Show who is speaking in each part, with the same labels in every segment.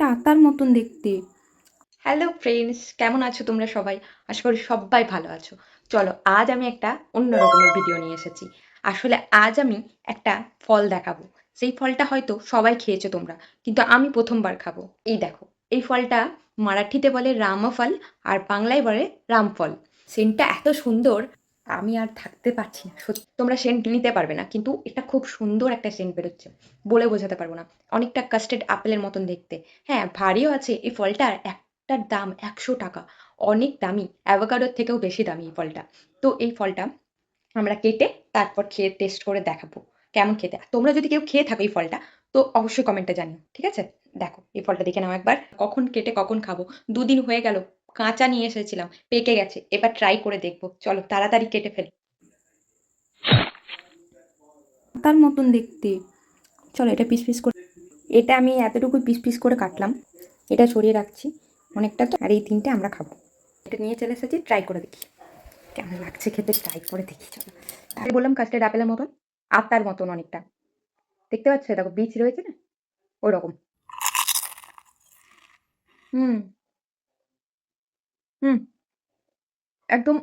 Speaker 1: এটা আতার মতন দেখতে।
Speaker 2: হ্যালো ফ্রেন্ডস, কেমন আছো তোমরা সবাই? আশা করি সবাই ভালো আছো। চলো, আজ আমি একটা অন্য রকমের ভিডিও নিয়ে এসেছি। আসলে আজ আমি একটা ফল দেখাবো। সেই ফলটা হয়তো সবাই খেয়েছো তোমরা, কিন্তু আমি প্রথমবার খাবো। এই দেখো, এই ফলটা মারাঠিতে বলে রামফল আর বাংলায় বলে রামফল। সেন্টটা এত সুন্দর, আমি আর থাকতে পারছি না। সত্যি তোমরা সেন্ট নিতে পারবে না, কিন্তু এটা খুব সুন্দর একটা সেন্ট বেরোচ্ছে, বলে বোঝাতে পারবো না। অনেকটা কাস্টার্ড আপেলের মতন দেখতে। হ্যাঁ, ভারীও আছে। এই ফলটার একটার দাম ১০০ টাকা। অনেক দামি, অ্যাভোকাডোর থেকেও বেশি দামি এই ফলটা। তো এই ফলটা আমরা কেটে তারপর খেয়ে টেস্ট করে দেখাবো কেমন খেতে। আর তোমরা যদি কেউ খেয়ে থাকো এই ফলটা, তো অবশ্যই কমেন্টে জানিও, ঠিক আছে? দেখো, এই ফলটা দেখে নাও একবার। কখন কেটে কখন খাবো, ২ দিন হয়ে গেল। কাঁচা নিয়ে এসেছিলাম, পেকে গেছে। এবার ট্রাই করে দেখবো। চলো তাড়াতাড়ি কেটে ফেলি।
Speaker 1: আতার মতন দেখতে। চলো এটা পিস পিস করে, এটা আমি এতটুকু পিস পিস করে কাটলাম। এটা সরিয়ে রাখছি, অনেকটা তো। আর এই 3টে আমরা খাবো। এটা নিয়ে চলে এসেছি, ট্রাই করে দেখি কেমন লাগছে খেতে। ট্রাই করে দেখি চলো।
Speaker 2: আমি বললাম কাস্টার্ড আপেলের মতন, আতার মতন অনেকটা। দেখতে পাচ্ছ? দেখো, বীজ রয়েছে না, ওই রকম। হুম। হুম। একদম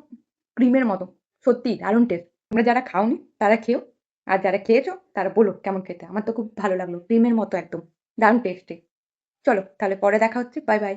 Speaker 2: ক্রিমের মতো। সত্যি দারুণ টেস্ট। তোমরা যারা খাওনি তারা খেও, আর যারা খেয়েছো তারা বলো কেমন খেতে। আমার তো খুব ভালো লাগলো, ক্রিমের মতো একদম। দারুণ টেস্টি। চলো তাহলে পরে দেখা হচ্ছে। Bye bye.